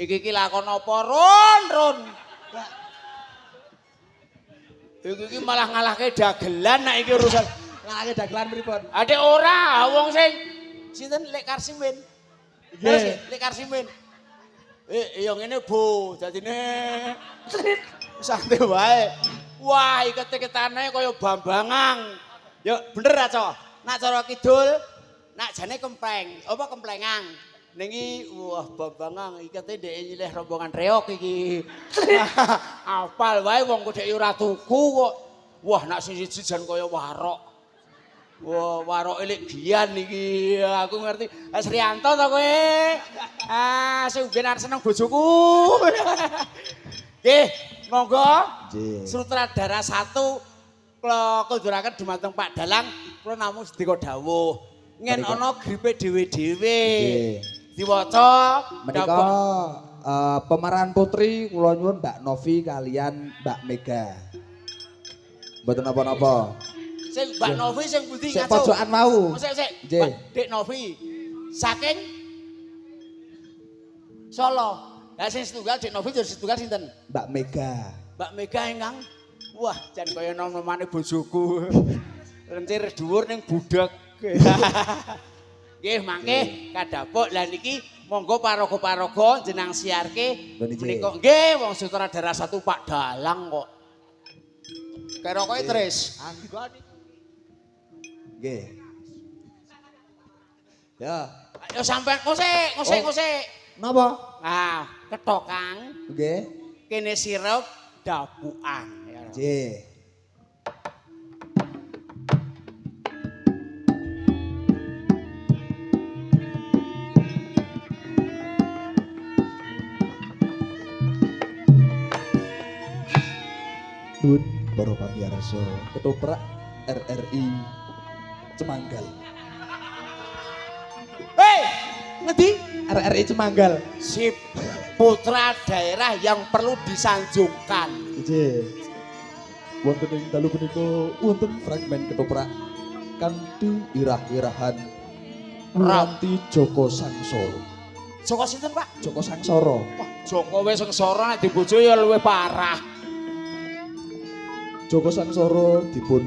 Iki lakon apa Ron? Iki malah ngalahke dagelan nek iki urusan. Ngalahke dagelan pripun? Ade ora wong sing sinten Lek Karsimin. Nggih. Lek Karsimin. Ya ngene Bu, dadine santai wae. Wah, ikete-ketane kaya Bambangang. Ya bener ra, Cok? Nak cara kidul, nak jane kempleng, apa kemplengang. Ning wah Bambangang ikete ndek nyilih rombongan reok iki. Apal wae wong kok ora tuku kok. Wah, nak siji jan kaya warok. Wah, warok elik bian iki. Aku ngerti. Srianto to kowe? Sing ben arep seneng bojoku. Nggih, monggo. Sutradara 1 kula kunduraken dumateng Pak Dalang, kula namung sedika dawuh. Ngen ana gripe dhewe-dhewe. Diwaca menika pemeran putri kula nyuwun Mbak Novi kalian Mbak Mega. Mboten napa-napa. Sing Mbak Novi sing pundi ngaco? Sing pojokan mau. Sik. Nggih. Dek Novi. Saking Solo. Lah sing setunggal Dek Novi jadi setunggal sinten? Mbak Mega. Mbak Mega ingkang wah jan kaya nom-nomane bojoku. Lencir dhuwur ning budak. Nggih, mangke kadapuk lah niki monggo paraga-paraga jeneng siarke menika nggih wong sutradara 1 Pak Dalang kok. Kira kowe Tris. Anggone nggih. Ya. Ayo sampean ngosek. Napa? Nah, ketok Kang. Nggih. Kene sirup dapukan. Nggih. Nuwun para pamirsa, ketoprak RRI Cemanggal. Hei, ngendi? RRI Cemanggal. Sip. Putra daerah yang perlu disanjungkan. Nggih. Wonten ing dalu punika wonten fragmen ketoprak kanthi irah-irahan Ranti Joko Sangsara. Joko sinten, Pak? Joko Sangsara. Wah, Joko wis sengsara nek dibojo ya luwih parah. Joko Sangsara dipun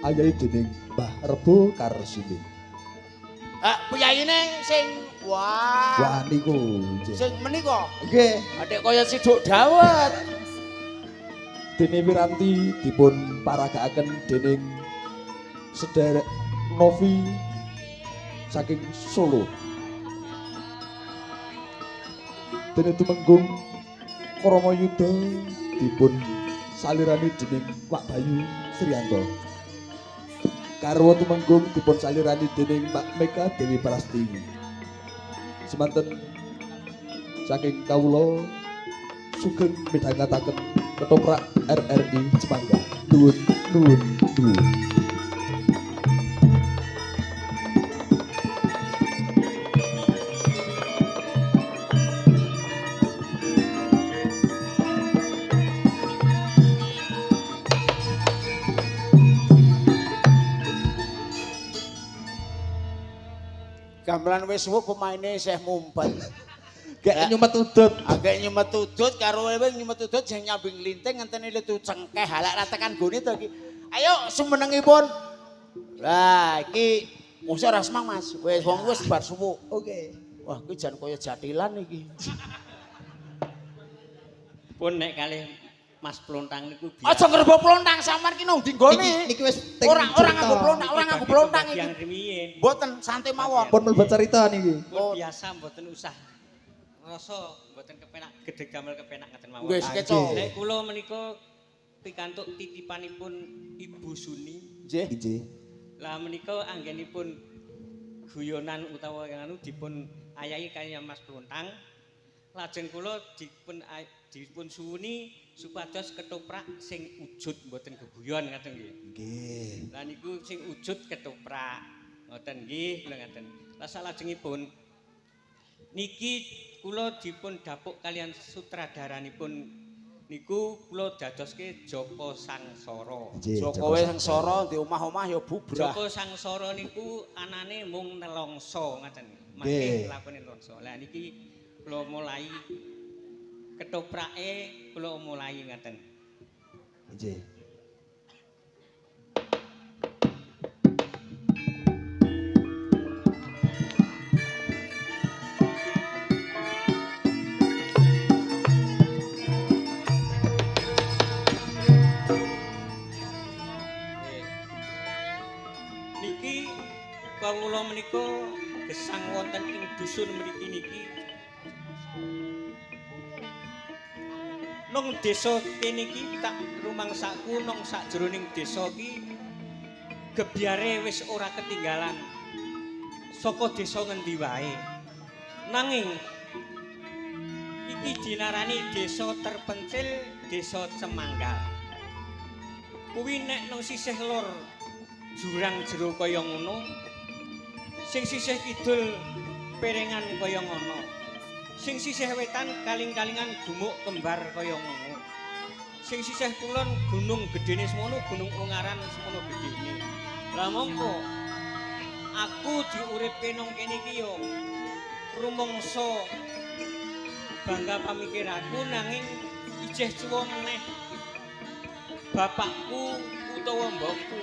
ayahi dening Mbah Rebo Karsimin. Piyayine sing wah niku. Sing menika. Nggih. Adek kaya siduk dawet. Dene Wiranti dipun paragakaken dening sedherek Novi saking Solo. Dene tumenggung Kramayuda dipun salirani dening Pak Bayu Srianto. Karwa tumenggung dipun salirani dening Mbak Mega Dewi Prastiwi. Semanten saking kawula sugeng midhangetaken ketoprak RRI Cemanggal. Nuwun. Gamelan wis suwe pemaine isih ngumpet. Gek nyumet udut. Agek nyumet udut karo wewe nyumet udut sing nyambing linting ngenteni letu cengkeh halak ra tekan gone to iki. Ayo sumenengipun. Lah iki mosok ora semang Mas. Wis wong wis bar suwu. Oke. Wah kuwi jan kaya jatilan iki. Pun nek kalih Mas Plontang niku biasa. Aja ngrebo plontang sampean ki nang ndi nggone. Niki wis ora nganggo plontang iki. Mboten santai mawon. Pun mlebet cerita niki. Pun biasa mboten usah rasa mboten kepenak gedhe gamel kepenak ngaten mawon. Wis keco. Nek kula menika pikantuk titipanipun Ibu Suni. Nggih. Lah menika anggenipun guyonan utawa anu dipun ayahi kaliyan Mas Plontang. Lajeng kula dipun suwuni supados ketoprak sing ujud mboten geguyon ngaten nggih. Nggih. Lah niku sing ujud ketoprak. Ngoten nggih kula ngaten. Lah salajengipun niki kula dipun dapuk kalian sutradaranipun niku kula dadoske Joko Sangsara. Joko Sangsara di omah-omah ya bubrah. Joko Sangsara niku anane mung nelongso ngaten. Mangke lakone nelongso. Lah niki kula mulai ketoprake kula mulai ngaten. Nggih. Niki kawula menika gesang wonten ing dusun mriki niki. Nang desa kene iki tak rumangsaku nang sakjroning desa iki gebyare wis ora ketinggalan saka desa ngendi wae. Nanging iki dinarani desa terpencil, desa Cemanggal. Kuwi nek nang sisih lor jurang jero kaya ngono, sing sisih kidul perengan kaya ngono. Sing sisih wetan kaling-kalingan gumuk kembar kaya ngono. Sing sisih kulon gunung gedene semono, gunung Ungaran semono gedene. Lah mongko aku diuripke nang kene iki yo rumangsa bangga pamikiraku nanging ijeh cuwa meneh bapakku utawa mbokku.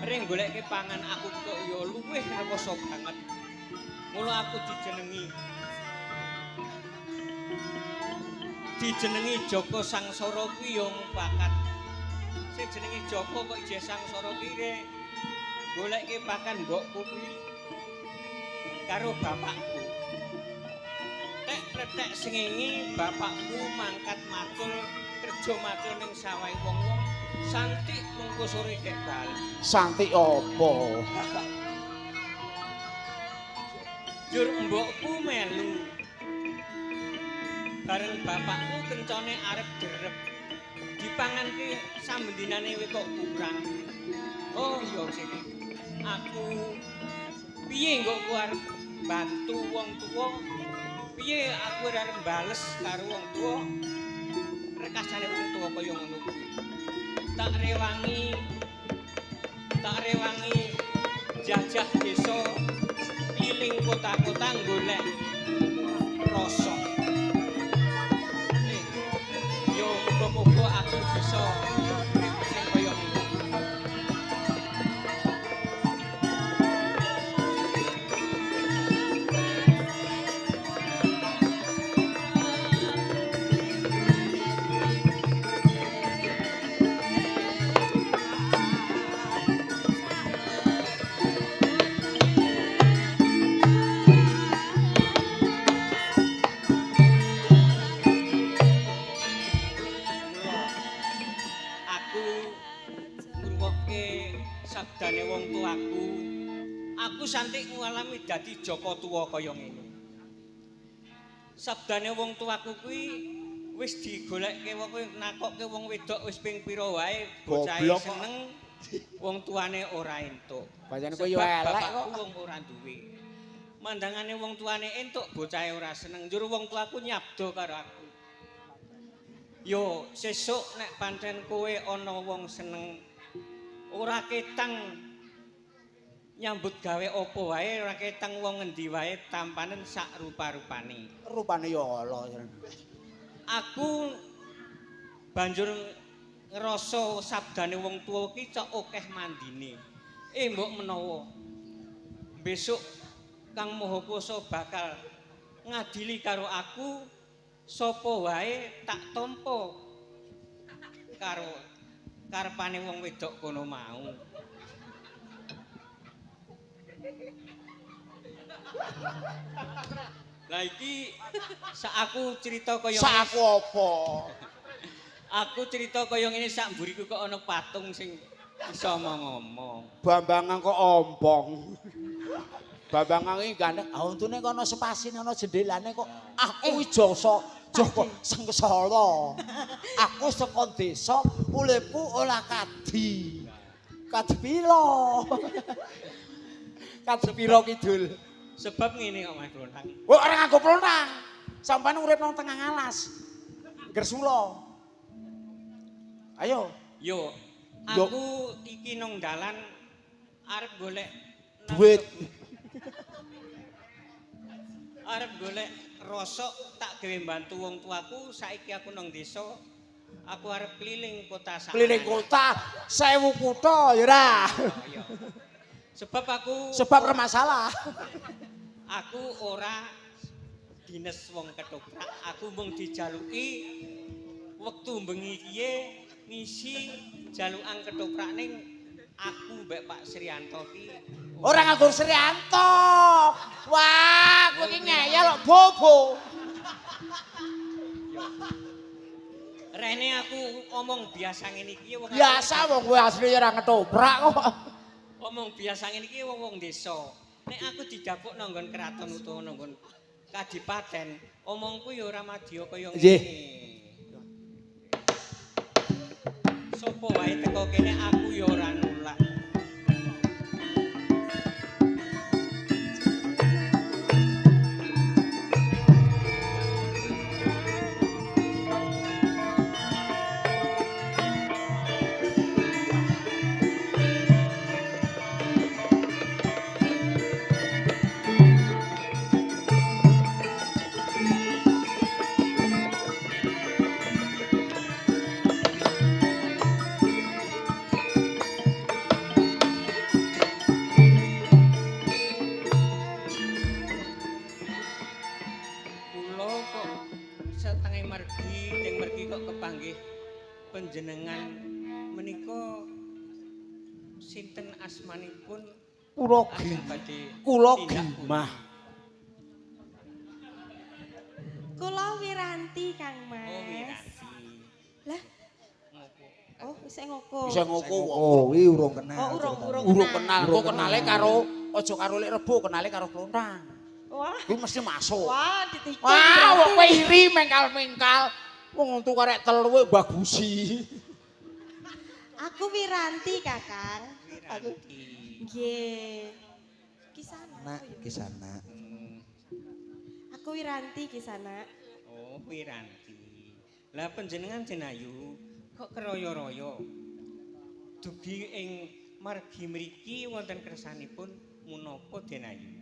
Ring goleke pangan aku kok yo luwih rekoso banget. Mula aku dijenengi Joko Sangsara kuwi yo bakat. Sing jenenge Joko kok ijeh Sangsara kuwi goleke pakan mbokku kuwi karo bapakku. Tek pletek sengenge bapakku mangkat matul kerja matul ning sawah wong-wong santik mengko sore kek bali. Santik apa? Jur mbokku melu. Bareng bapakku kencane arep derep. Dipanganke sambendinane kok kurang. Oh iya sini. Aku piye kok ku arep bantu wong tuwa? Piye aku arep bales karo wong tuwa? Rekasane wong tuwa kaya ngono kuwi. Tak rewangi jajah desa keliling kota-kota golek rasa. Yo muga-muga aku bisa urip sing kaya ngono. Sabdane wong tuaku, aku santik ngalami dadi Joko tuwa kaya ngene. Sabdane wong tuaku kuwi wis digolekke wong nakokke wong wedok wis ping pira wae bocah seneng, wong tuane ora entuk. Pancen kowe yo elek kok. Wong ora duwe. Mandangane wong tuane entuk bocahe ora seneng, njur wong tuaku nyabda karo aku. Yo sesuk nek pancen kowe ana wong seneng ora ketang nyambut gawe apa wae, ora ketang wong ngendi wae tampanen sak rupa-rupane. Rupane ya ala. Aku banjur ngrasa sabdane wong tuwa ki cok akeh mandine. Mbok menawa besok Kang Maha Kuwasa bakal ngadili karo aku, sapa wae tak tampa karo karepane wong wedok kono mau. Lah iki sak aku cerita kaya Sak aku apa? Aku cerita kaya ngene sak mburiku kok ana patung sing iso ngomong. Bambangan kok ompong. Bambangan iki gandeng, untune kok ana spasine ana jendelane kok aku iki Joko Sangsara. Aku saka desa uripku ora kadi. Kadi pira? Kadi pira kidul? Sebab ngene kok Mas Blontang. Wah, ora nganggo plontang. Sampeyan urip nang tengah alas. Gersula. Ayo. Yo, aku iki nang dalan arep golek duit. arep golek rosok tak gawe bantu wong tuaku, saiki aku nang desa. Aku arep keliling kota sak. Keliling kota 1000 kutha ya ora. Iya. Sebab ora masalah. Aku ora dinas wong ketoprak, aku mung dijaluki wektu bengi kiye ngisi jalukan ketoprak ning aku mbek Pak Sriyanto ki. Ora nganggur Sriyanto. Wah, kowe iki ngeyel kok bobo. Rene aku omong biasa ngene iki wong Biasa wong kowe asli ora ketoprak kok. omong biasa ngene iki wong desa. Nek aku didapuk nang nggon keraton utawa nang nggon kadipaten, omongku ya ora madya kaya Nggih. ngene. Sopo wae teko kene aku ya ora nolak. Kula kok setengah mergi, ting mergi kok kepanggih panjenengan menika sinten asmanipun Kula ajeng badhe kula tindak gimah. Kula Wiranti Kang Mas. Oh Wiranti. Lah, Ngopo? oh wis ngoko. Bisa ngoko wong. Oh, kuwi urung kenal. Oh, urung Urung kenal, kok kenale karo aja karo Lek Rebo, kenale karo Klontang. Wah, Kuwi mesti masuk. wah ditikung. Wah, wong berarti. kowe iri mengkal-mengkal. Wong untu karek telu wae bagusi. Aku Wiranti, Kakang. Wiranti. Nggih. Kisana. Nak kisana. Aku Wiranti Kisana. Oh, Wiranti. Lah panjenengan Denayu kok keroyo-royo. Dugi ing margi mriki wonten kersanipun menapa Denayu?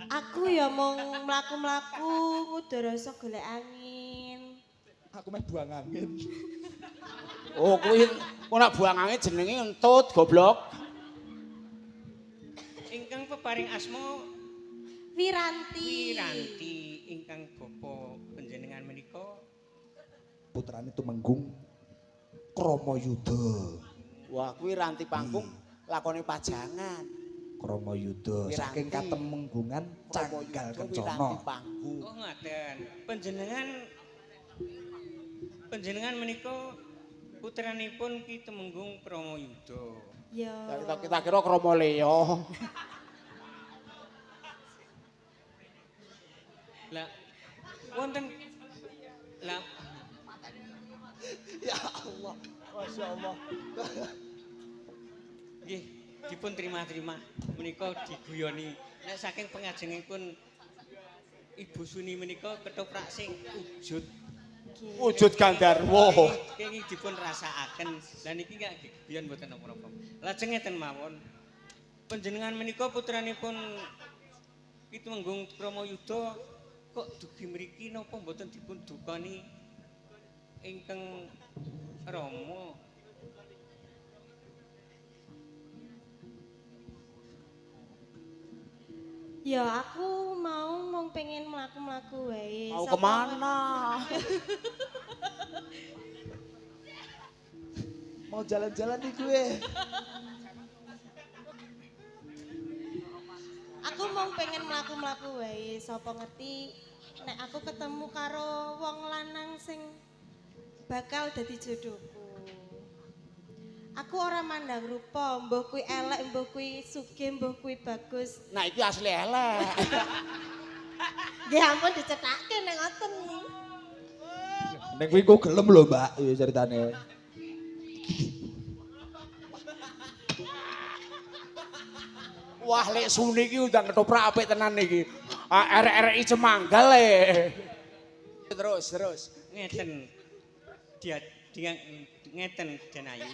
Aku ya mung mlaku-mlaku ngudara golek angin. Aku meh buang angin. Oh, kuwi kok nak buang angin jenenge entut goblok. Ingkang peparing asma Wiranti. Wiranti ingkang bapa panjenengan menika Putrane Tumenggung Kramayuda. Wah, kuwi ranti panggung lakone pajangan. Kramayuda Wiranti. saking Katemenggungan Canggal Wiranti Kencana. panggung. oh ngaten. Panjenengan menika putranipun Ki Temenggung Kramayuda. Ya. Kita kira krama leya. Lah wonten lah Ya Allah, Masya Allah. nggih dipun terima-terima menika diguyoni. Nek saking pengajengipun Ibu Suni menika ketoprak sing wujud. Nggih. Wujud Gandarwa. Kenging dipun rasakaken. Lah niki gak guyon mboten napa-napa. Lajeng ngeten mawon. Panjenengan menika putranipun Ki Temenggung Kramayuda kok dugi mriki napa mboten dipun dukani ingkang Rama? Ya aku mau pengen mlaku-mlaku wae. Mau Sapa kemana? Mau jalan-jalan nih gue. Aku mau pengen mlaku-mlaku wae. Sapa ngerti nek aku ketemu karo wong lanang sing bakal dadi jodohku. Aku ora mandang rupa, mbah kuwi elek, mbah kuwi sugih, mbah kuwi bagus. Nah, iki asli elek. Nggih ampun dicethake nek ngoten. Nek kuwi kok gelem lho, Mbak, ya ceritane. Wah, Lek Suni iki undang ketoprak apik tenan iki. RRI Cemanggal e. Terus. Ngeten. Dia ngeten Denayu.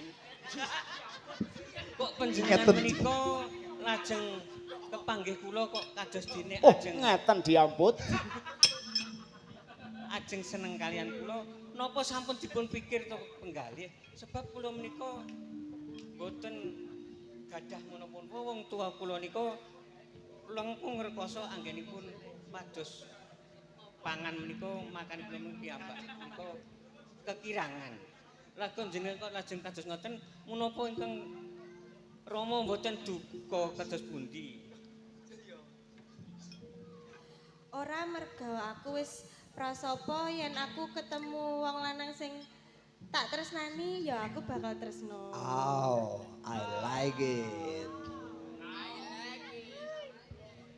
Kok panjenengan Ngeten. menika lajeng kepanggih kula kok kados dene Oh, ajeng ngeten diamput. ajeng seneng kalian kula napa sampun dipun pikir to penggalih sebab kula menika boten gadah menapa wong tua kula nika langkung ngrekoso anggenipun mados pangan menika makan kula piyambak menika kekirangan. Lakon jenengan kok lajeng kados ngoten menapa ingkang Rama mboten duka kados pundi? Ora merga aku wis prasapa yen aku ketemu wong lanang sing tak tresnani ya aku bakal tresno. Oh, I like it.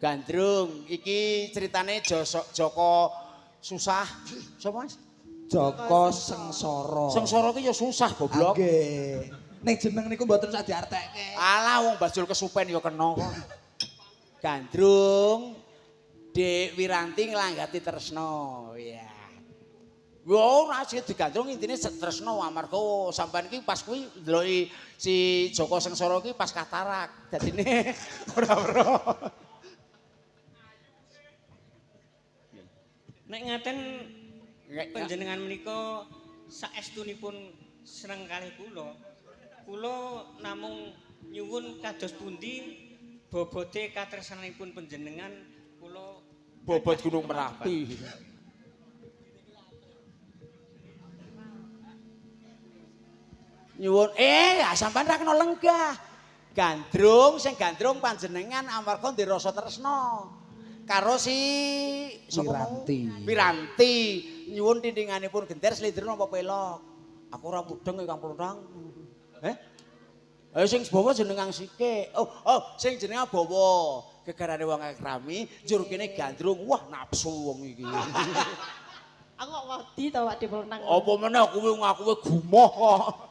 Gandrung, iki ceritane Joko susah. Sopo Mas? Joko Sengsara. Sengsara ki ya susah goblok. Nggih. Ning jeneng niku mboten usah diartekke. Alah wong bajul kesupen ya kena kok. Gandrung Dik Wiranti nglanggati tresno. Ya. Yo ora sih digandrung intine tresno amarga sampean ki pas kuwi ndeloki si Joko Sengsara ki pas katarak. Dadine ora-ora. Nek ngaten panjenengan menika saestunipun seneng kalih kula. Kula namung nyuwun kados pundi bobote katresnanipun panjenengan kula Bobot Gunung Merapi. Nyuwun sampean ra kena lenggah. Gandrung sing gandrung panjenengan amarga ndek rasa tresna. Karo si sapa mau? Wiranti. Wiranti. Nyuwun tindinganipun genter slendro napa pelok. Aku ora mudeng Kang Plotang. Sing bawa jenengan sike. Sing jenengan bawa gegarane wong akrami, njur kene gandrung. Wah, nafsu wong iki. Aku kok wedi to Pak Dipulnang. Apa meneh kuwi ngakuwe gumoh kok.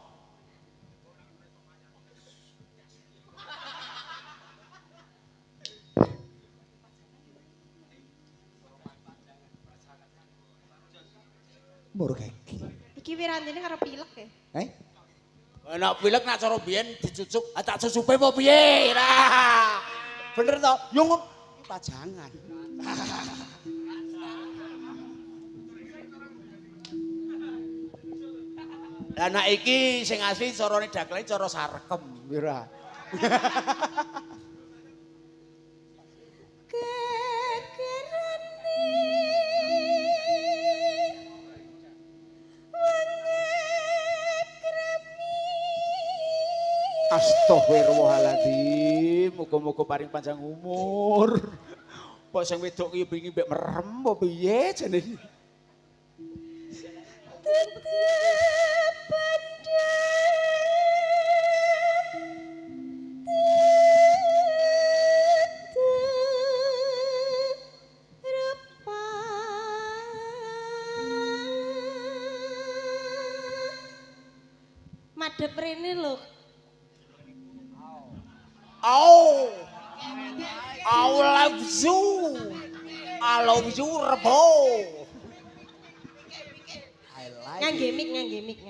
Murgeki. Iki Wirantine karo pilek ya. Nek pilek nak cara biyen dicucuk, tak cucupe apa piye? Nah. Bener to? Yo ngono pajangan. Lah nek iki sing asli carane daklane cara sarkem, ora. Astagfirullahaladzim, muga-muga paring panjang umur. Kok sing wedok iki bingi mbek merem apa piye jenenge? Madhep rene lho. Oh, I love you. I love you, Rebo. Ngangge mic.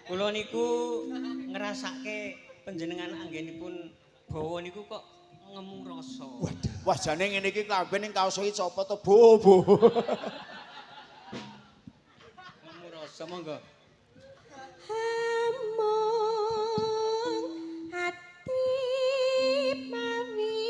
Kula niku ngrasake panjenengan anggenipun bawa niku kok ngemu rasa. Wah, jane ngene iki klamben ning kaos iki copot to, Bo. Ngemu rasa monggo. Hamung hati mawi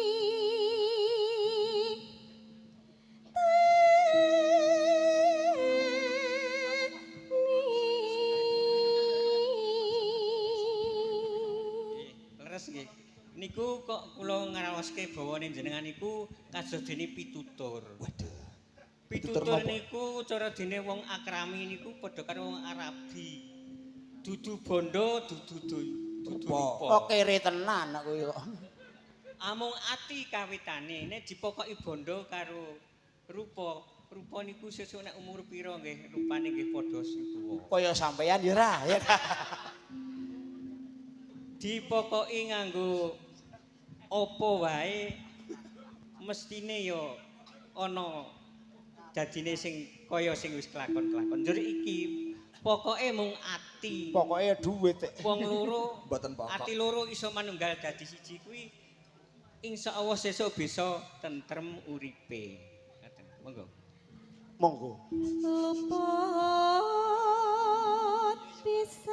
Leres nggih. Niku kok kula ngraoske bawane jenengan niku kados dene pitutur. Waduh. Pitutur niku cara dene wong akrami niku padha karo wong Arabi. Dudu bondo, dudu rupa. Kok kere tenan aku kok. Amung ati kawitane nek dipokoki bondo karo rupa. Rupa niku sesuk nek umur pira nggih rupane nggih padha sing tuwa. Kaya sampeyan ya ra, ya. Dipokoki nganggo apa wae mestine ya ana dadine sing kaya sing wis kelakon-kelakon. Njur iki pokoke mung ati. Pokoke dhuwit. Wong loro Mboten pokok. ati loro iso manunggal dadi siji kuwi insyaallah sesuk bisa tentrem uripe. Ngoten. Monggo. Monggo. Luput pisan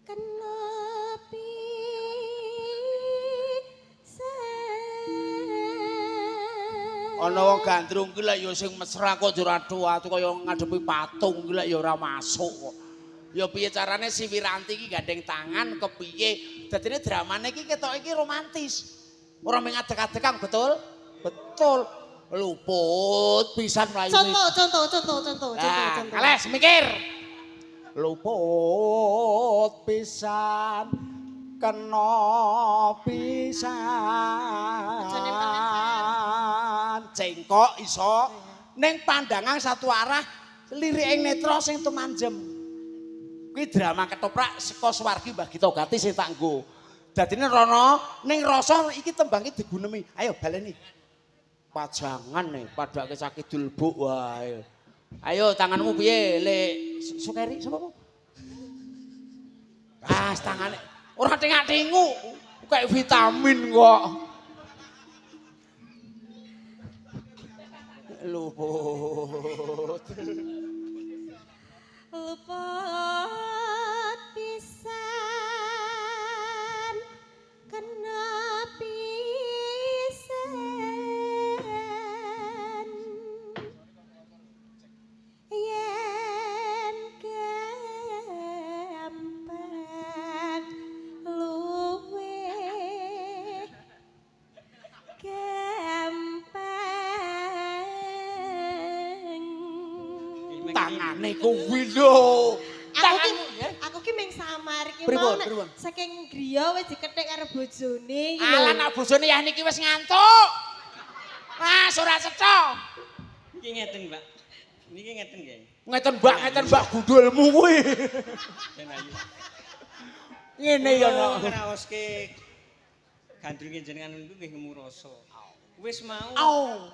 kena pisan. Ana wong gandrung ki lek ya sing mesra kok ora atu kaya ngadepi patung ki lek ya ora masuk kok. Ya piye carane si Wiranti iki gandeng tangan kepiye? Dadine dramane iki ketok iki romantis. Ora mung adek-adekang betul? Betul. Luput pisan mlayu. Contoh. Ales mikir. Luput pisan kena pisan. Cengkok iso ning pandangan satu arah lirik ing netra sing tumanjem. Kuwi drama ketoprak saka Suwargi Mbah Gita Gati sing tak nggo. Dadine rono ning rasa iki tembange digunemi. Ayo baleni. Pajangan nih, padake sakidul buk wae. Ayo tanganmu piye, Le Sukeri sapa kok? Ah, tangane ora tengak-tengu. Kayak vitamin kok. Luput. Luput pisan kena pisan yen gampang luwe gampang Tangane kuwi lho. Aku ki meng samar ki Pripun, mau nek pripun? saking griya wis dikethek karo bojone iki lho. Alah nak bojone ya niki wis ngantuk. Ah, ora cetha. Iki ngeten, Mbak. Niki ngeten nggih. Ngeten Mbak gundulmu kuwi. Ben ayu. Ngene ya no. Ngraoske gandrunge jenengan niku nggih ngemu rasa. Wis mau Au.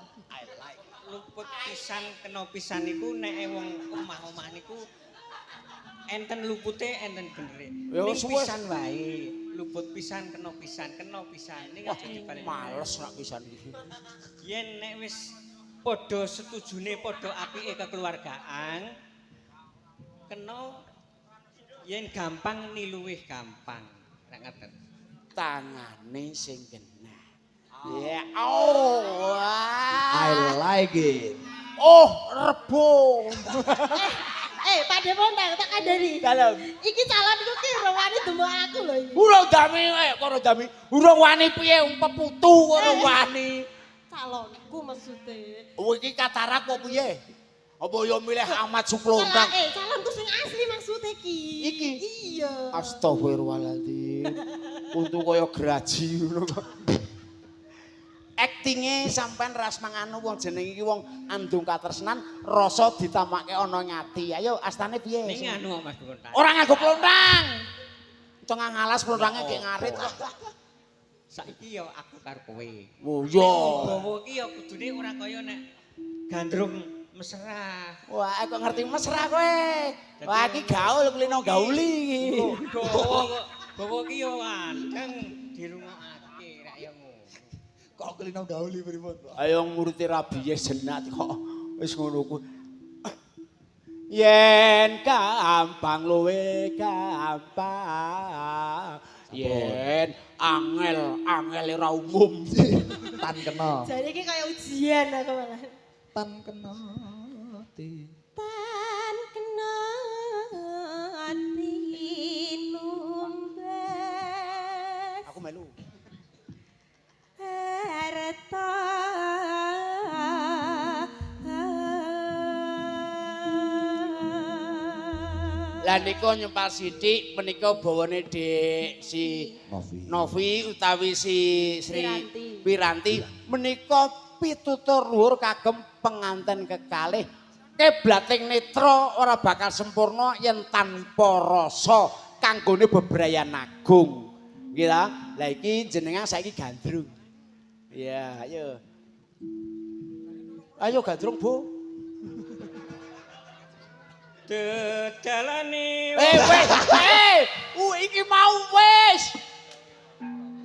luput pisan kena pisan niku nek wong omah-omah niku enten lupute enten benere. Ya Ning wis pisan wae. Luput pisan kena pisan ning aja dibalik. Males nak pisan iki. Yen nek wis padha setujune padha apike kekeluargaan kena yen gampang niluwih gampang. Nek ngoten. Tangane sing kena. Ya, oh, I wah. like it. Oh, rebo. Padhe pondang tak kandhani. Dalem. Iki calonku ki ora wani demok aku lho iki. Urung dami, karo dami. Urung wani piye peputu urung wani. Calonku maksude. Oh, iki katarak apa piye? Apa ya milih Ahmad Suplondang? Calonku sing asli maksude ki. Iki? Iya. Astagfirullahaladzim. Untu kaya geraji ngono kok. Aktinge sampean ras manganu wong jeneng iki wong andung katresnan rasa ditamake ana ngati. Ayo astane piye? Ning anu Mas Bontan. Ora nganggo plondang. Tengah ngalas plondange gek ngarit kok. Saiki ya aku karo kowe. Oh iya. Bawa ki ya kudune ora kaya nek gandrung mesra. Wah, kok ngerti mesra kowe. Wah, iki gaul kulino gauli iki. Bawa ki ya andeng dirungokake rak ya ngono. Kok kelino gauli pripun, Pak? Ayo nguruti rabies jenat kok wis ngono ku. Yen gampang luwe gampang. Yen angel ora umum. Tan kena. Jadi iki kaya ujian aku malah. Tan kena ati. Tan kena ati numbas. Aku melu. Harta Lah niku nyempal sithik menika bawane Dik si Novi utawi si Sri Wiranti menika pitutur luhur kagem penganten kekalih. Keblating netra ora bakal sempurna yen tanpa rasa kanggone bebrayan agung. Nggih ta? Lah iki jenengan saiki gandrung. Iya, ayo. Ayo gandrung, Bu. Dedalane Wis. Iki mau wis.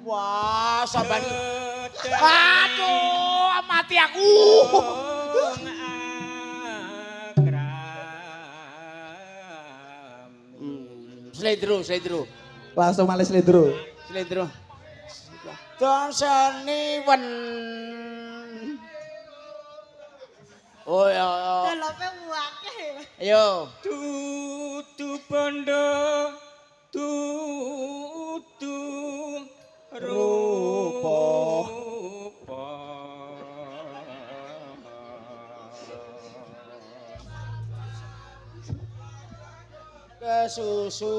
Wah, sampean. Gedeng Aduh, mati aku. Slendro. Langsung malih slendro. Slendro. Don seniwen. Oh ya. Delope wakeh. Ayo. Dudu bondo dudu rupa Kesusu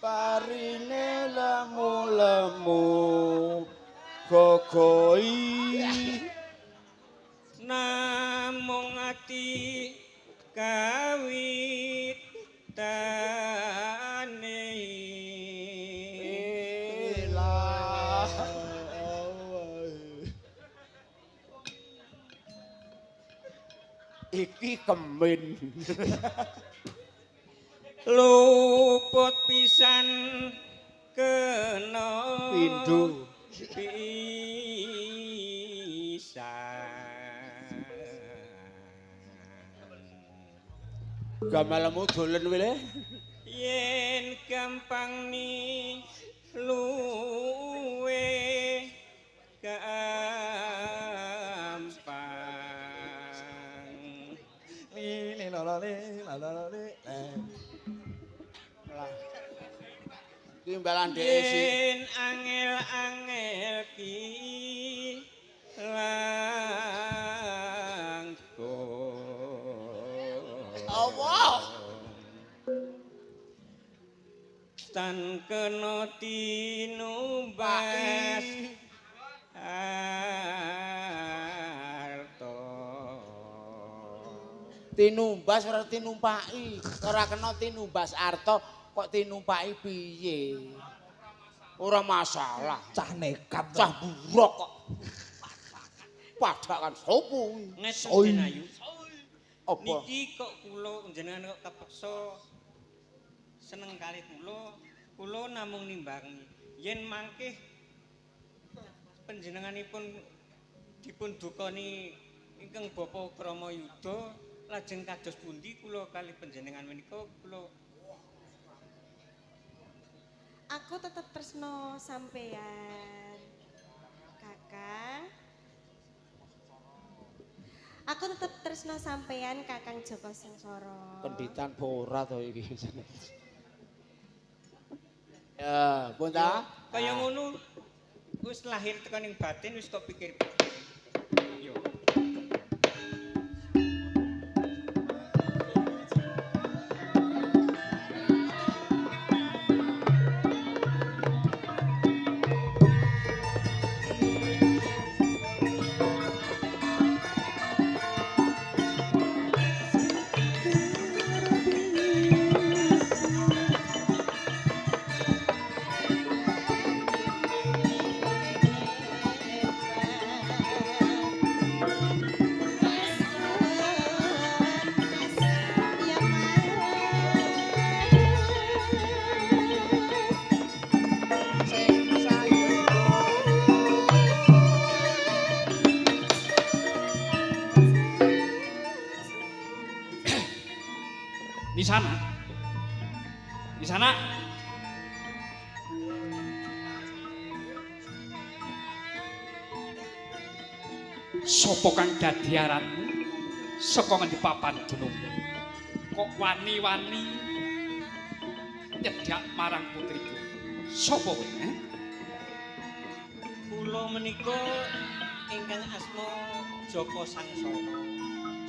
parine lemu-lemu gogoi namung ati kawitane lah iki kemin luput pisan kena Pindho. pisan gamalmu dolen wile yen gampang ni luwe gampang timbalan dhek si yen angel-angel ki langkung Allah tan kena tinumbas harta tinumbas ora tinumpaki ora kena tinumbas arta kok tinumpaki piye ora masalah Cah nekat. cah buruk kok padakan sopo ngeten Oi. Den Ayu apa niki kok kula jenengan kok kepeksa seneng kali kula namung nimbangi yen mangke panjenenganipun dipun dukani ingkang Bapa Krama Yuda lajeng kados pundi kula kali panjenengan menika kula Aku tetep tresno sampean. Kakang. Aku tetep tresno sampean Kakang Joko Sengsara. penditan ora to iki ya pun ta kaya ngono wis lahir tekan ing batin wis kok pikir yo Di sana. Di sana. Sopo kang dadi aranmu? Saka ngendi papan gunung? Kok wani-wani nyedak marang putriku. Sopo kowe? kula menika ingkang asma Joko Sangsara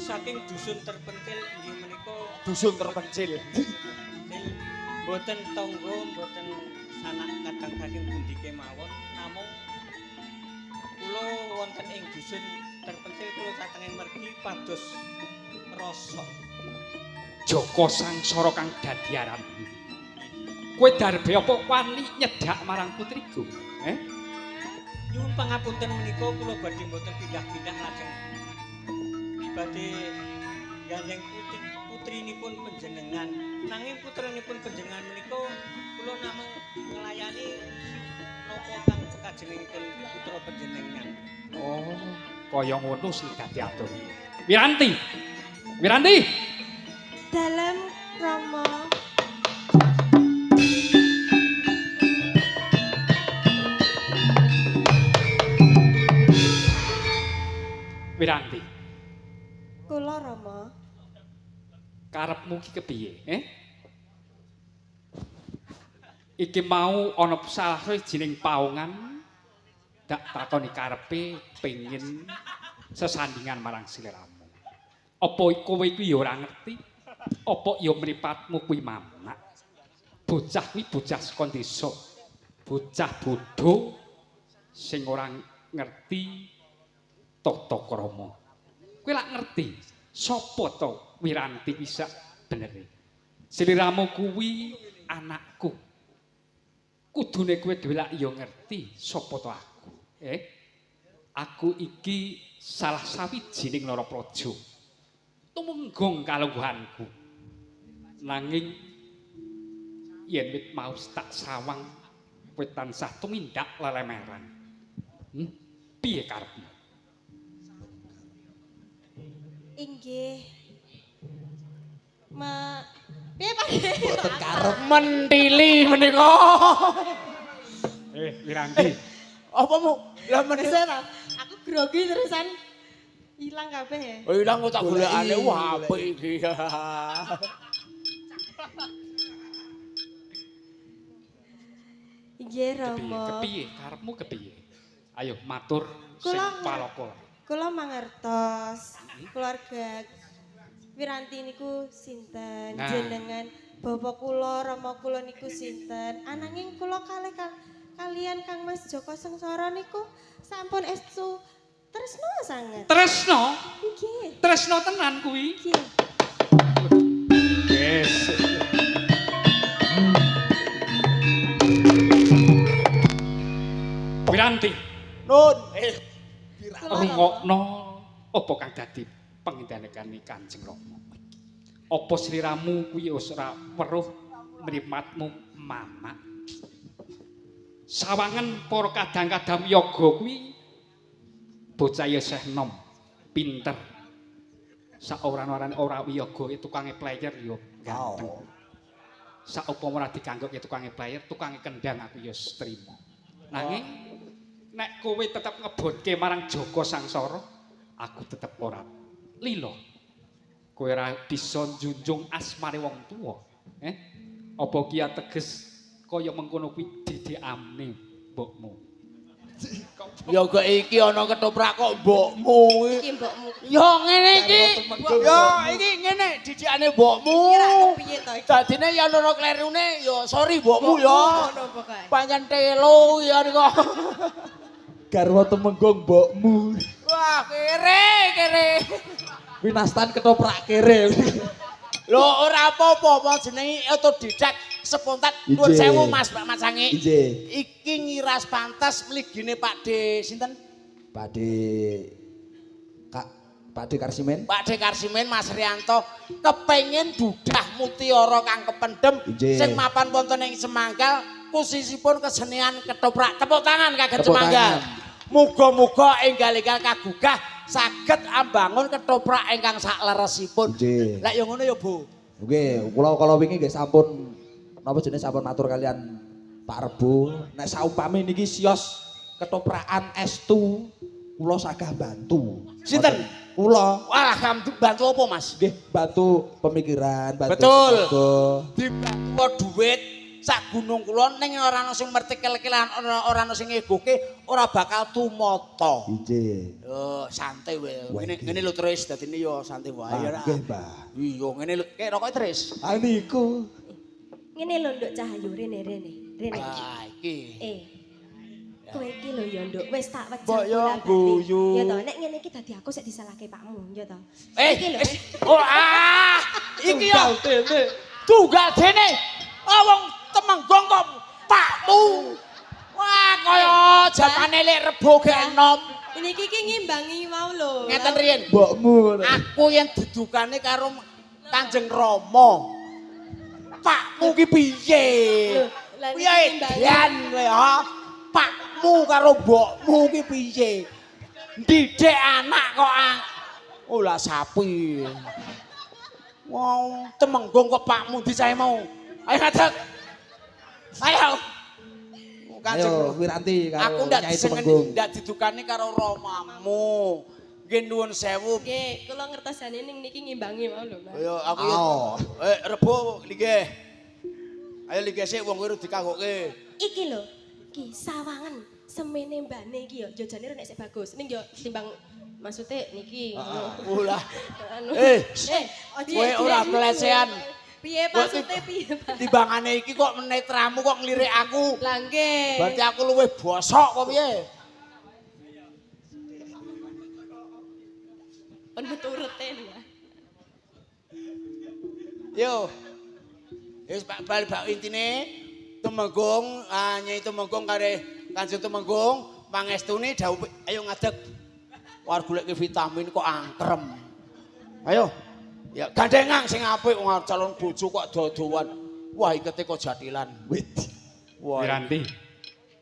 saking dusun terpencil inggih menika dusun terpencil mboten tangga mboten sanak kadang saking pundi kemawon namung kula wonten ing dusun terpencil kula satengen mergi pados rasa Joko Sangsara kang dadi aranmu. Kowe darbe apa wani nyedak marang putriku? nyuwun pangapunten menika kula badhe mboten pindah-pindah lajeng badhe gandeng putrinipun panjenengan Nanging putranipun panjenengan menika kula namung nglayani napa kang kajengipun putra panjenengan. Oh, kaya ngono sing dadi atur. Wiranti. Wiranti. Dalam Rama. Wiranti. Kula Rama. Karepmu ki kepiye, Iki mau ana salah sawijining paungan dak takoni karepe pengin sesandingan marang sliramu. Apa kowe kuwi ya ora ngerti? Apa ya mripatmu kuwi mamak? Bocah kuwi bocah saka desa. Bocah bodho sing ora ngerti tata krama. Kowe lak ngerti sapa to Wiranti bisa benere? Sliramu kuwi anakku. Kudune kowe dhewe lak ya ngerti sapa to aku. Aku iki salah sawijining lara praja. Tumenggong kalungguhanku. Nanging yen wit mau tak sawang kowe tansah tumindak lelemeran. Piye karepmu? Inggih. Piye Pakde? Boten karep. Mentili menika. Wiranti. Apa mu? Lah menika Aku grogi terusan hilang kabeh ya. oh ilang kok tak golekane Goleki, wah apik iki. Inggih Rama. Kepiye? Karepmu kepiye? Ayo matur sing Kula- palaka. Kula mangertos keluarga Wiranti niku sinten, Nah. jenengan bapak kula, rama kula niku sinten. Ananging kula kalih kalian Kang Mas Joko Sengsara niku sampun estu tresno sanget. Tresno? Nggih. Tresno tenan kuwi. Nggih. Yes. Wiranti, Nun. Kula rungokno apa kang dadi pengendhanekane Kanjeng Rama. Apa sliramu kuwi wis ora weruh mripatmu mamak. Sawangen para kadang-kadang yoga kuwi bocah isih enom, pinter. Saoran-orane ora wiyaga tukange player yo ganteng. Saupama ora dikanggo tukange player, tukange kendang aku ya trima. Nanging nek kowe tetep ngebotke marang Joko Sangsara, aku tetep ora lila. Kowe ora bisa njunjung asmane wong tuwa. Apa ki ateges kaya mengkono kuwi didekane mbokmu. Ya gak iki ana ketoprak kok mbokmu iki. iki mbokmu. Ya ngene iki. Ya iki ngene didikane mbokmu. Kira kepiye to iki? Dadine ya ana klerune ya sorry mbokmu ya. Ngono pokoke. Pancen telo ya nika. Garwa temenggong mbokmu. Wah, kere. Winastan ketoprak kere. Lho ora apa-apa apa jenenge otodidak spontan. Nuwun Ije. sewu Mas Pak Masangi. Ije. Iki ngiras pantes mligine Pak De sinten? Pakde Karsimen. Pak De Karsimen Mas Rianto kepengin dudah mutiara kang kependhem Ije. sing mapan wonten ing Semanggal khususipun kesenian ketoprak. Tepuk tangan kagem Tepuk Semanggal. tangan. Muga-muga enggal-enggal kagugah saged ambangun ketoprak ingkang sakleresipun. Ije. Lah ya ngono ya, Bu. Nggih, kula kala wingi nggih sampun napa jenenge sampun matur kalian Pak Rebo, nek saumpami niki sios ketoprakan estu kula sagah bantu. Sinten? Kula. Wah, bantu apa, Mas? Nggih, bantu pemikiran, bantu Betul. tenaga. Dibantu duit sak gunung kula ning ora ana sing mertikel-kelan, ora ana sing ngegoke, ora bakal tumata. Ije. Yo santai wae. Wah, Ngene iki. ngene lho terus dadine yo santai wae ya. Nggih, Mbah. Iya ngene lho. Kek rokok terus. Ah niku. Ngene lho Nduk Cahayu rene. Ah iki. Kowe iki lho ya Nduk, wis tak wejah. Mbok yo bola-balik. guyu. Ya toh, nek ngene iki dadi aku sik disalahke pakmu, ya toh. Iki lho. Oh iki yo tunggal dene. Oh wong Temenggong kok pakmu. Wah kaya jamane lek Rebo gek enom. Ini iki ngimbangi mau lho. Ngeten riyen. Mbokmu. Aku yang didukane karo Kanjeng Rama. pakmu ki piye? Lah niki Piye nimbangi. dian kowe ha? Pakmu karo mbokmu ki piye? Didik anak kok lah sapi. Wong Temenggung kok pakmu dicahe mau. Ayo ngadeg. Ayo. Ayo Wiranti Aku karo ndak Nyai disengeni, Temenggung. ndak didukani karo romamu. Nggih nuwun sewu. Nggih, kula ngertosane ning niki ngimbangi mau lho, Mas. Ayo aku yo. Rebo linggih. Ayo linggih sik wong kuwi dikanggoke. Iki lho, iki sawangan semene mbane iki yo jajane nek sik bagus. Ning yo timbang maksude niki ngono. Ulah. Anu. Kowe ora pelecehan. Piye maksude piye, Pak? Timbangane iki kok netramu kok ngelirik aku. Lah nggih. Berarti aku luwih bosok kok piye? Pun turute ya. Yo. Wis bal intine Temenggung, Nyai Temenggung kare Kanjeng Temenggung pangestune dawuh ayo ngadeg. War goleke vitamin kok angkrem. Ayo. Ya gandengang sing apik wong calon bojo kok dodowan. Wah ikete kok jatilan. Wit. Wah.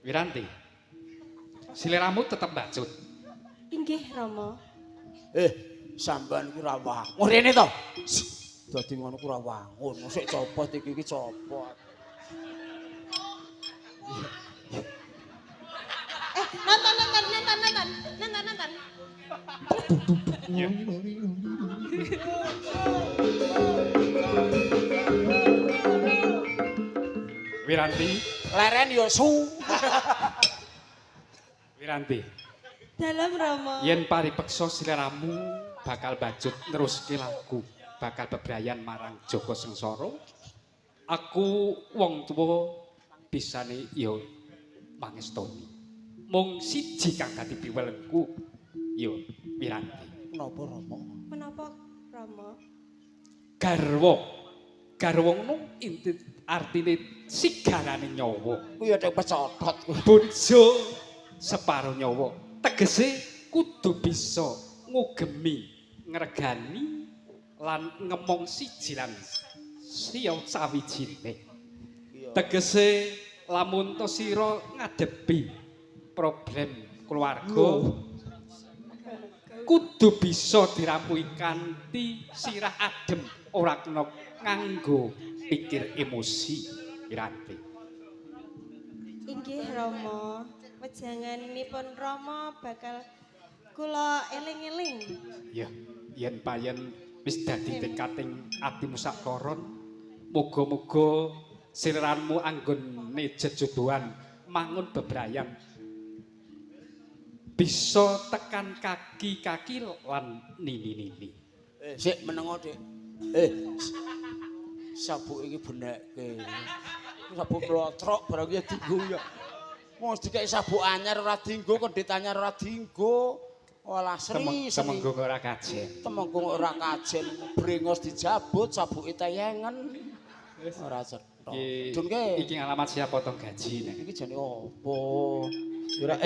Wiranti. Siliramu tetep bacut. Inggih, Rama. Sampean ku ra wangun rene to. Dadi ngono ku ra wangun. Sik copot iki copot. Nonton. Wiranti, Leren yo su. Wiranti. Dalam Rama. Yen paripeksa siliramu bakal bacut neruske lagu, bakal bebrayan marang Joko Sengsara. Aku wong tuwa bisane ya mangestoni. Mung siji kang dadi piwelengku ya Wiranti. Napa Rama? Menapa Rama? Garwa ngono artine sigarane nyawa. Ku ya tek pecotot ku. Bojo separo nyawa. Tegese kudu bisa ngugemi, ngregani lan ngemong siji lan siya sawijine. Tegese lamun to sira ngadepi problem keluarga kudu bisa dirampungi kanthi sirah adem ora kena nganggo pikir emosi Wiranti. Inggih Rama. Wejanganipun Rama bakal kula eling-eling. Ya, yen payen wis dadi tekating atimu sakloron, muga-muga siliranmu anggone jejodohan mangun bebrayan. Bisa tekan kaki-kaki lan nini-nini. Sik menengo, Dik. Sabuk iki benekke. Sabuk plotrok barang ya dienggo ya. Wong dikek sabuk anyar ora dienggo, kendhit anyar ora dienggo. Walah seri. Temenggung ora kajen. Temenggung ora kajen, brengos dijabut, sabuke tayengen. Ora cetha. Dunke. Iki alamat siap potong gaji nek. Iki jane opo? Ora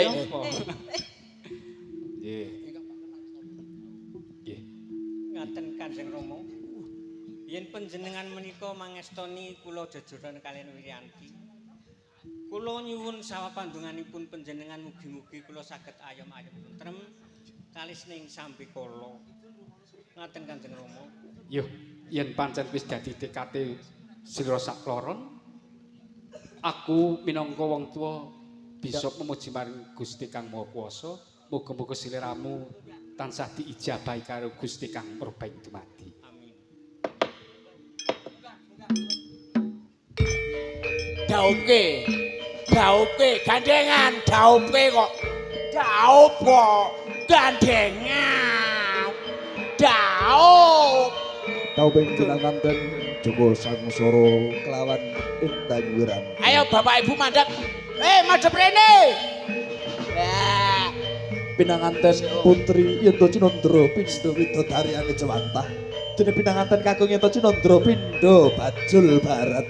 Nggih. Nggih. Ngaten Kanjeng Rama. Yen panjenengan menika mangestoni kula jejoran kalian Wiranti. Kula nyuwun sawapandunganipun panjenengan mugi-mugi kula saged ayem-ayem tentrem kalis ning sambi kala. Ngaten Kanjeng Rama. Yo, yen pancen wis dadi tekate sira sakloron, aku minangka wong tuwa bisa memuji maring Gusti Kang Maha Kuwasa. Muga-muga siliramu tansah diijabahi karo Gusti Kang Purbaing Dumadi. Amin. Dauke gandengan, dauke kok. Daup kok gandengan. Daup. Taubeng pinanganten Joko Sangsara kelawan Intang Wiranti. Ayo Bapak Ibu mandek. Madhep rene. Lah, Pinanganten Putri Yento Cinandra Pindha Widodariane Cewantah. Dene pinanganten kakung Yento Cinandra Pindha Bajul Barat.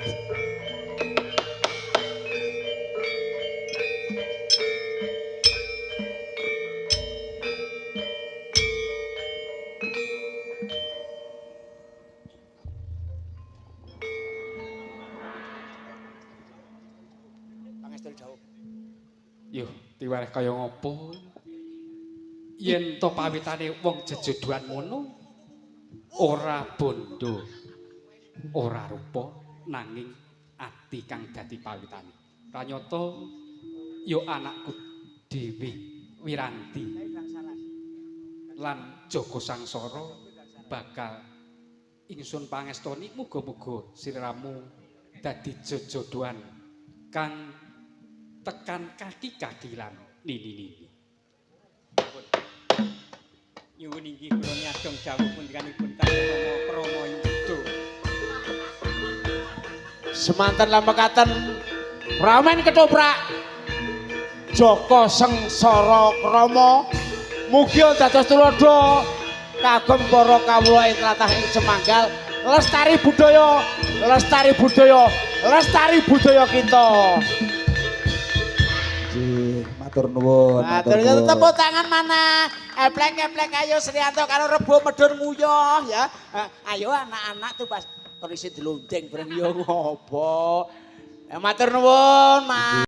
Iwareh kaya ngopo? Yen to pawitane wong jejodohan ngono ora bondo, ora rupa nanging ati kang dadi pawitane. Pranyata ya anakku dhewe Wiranti lan Joko Sangsara bakal ingsun pangestoni muga-muga sliramu dadi jejodohan kang tekan kaki-kaki lan nini-nini. Nyuwun inggih kula nyadong dawuh pundikanipun Kanjeng Rama Yuda. Semanten lamekaten ramen ketoprak Joko Sengsara Krama mugi dados tuladha kagem para kawula ing tlatah ing Semanggal lestari budaya kita. Matur nuwun. Matur nuwun. Tepuk tangan mana? Eplek-eplek ayo Sriyanto karo Rebo medhun nguyuh ya. Ayo anak-anak tuh pas terisi dilundeng bareng ya ngopo. Matur nuwun, Mas.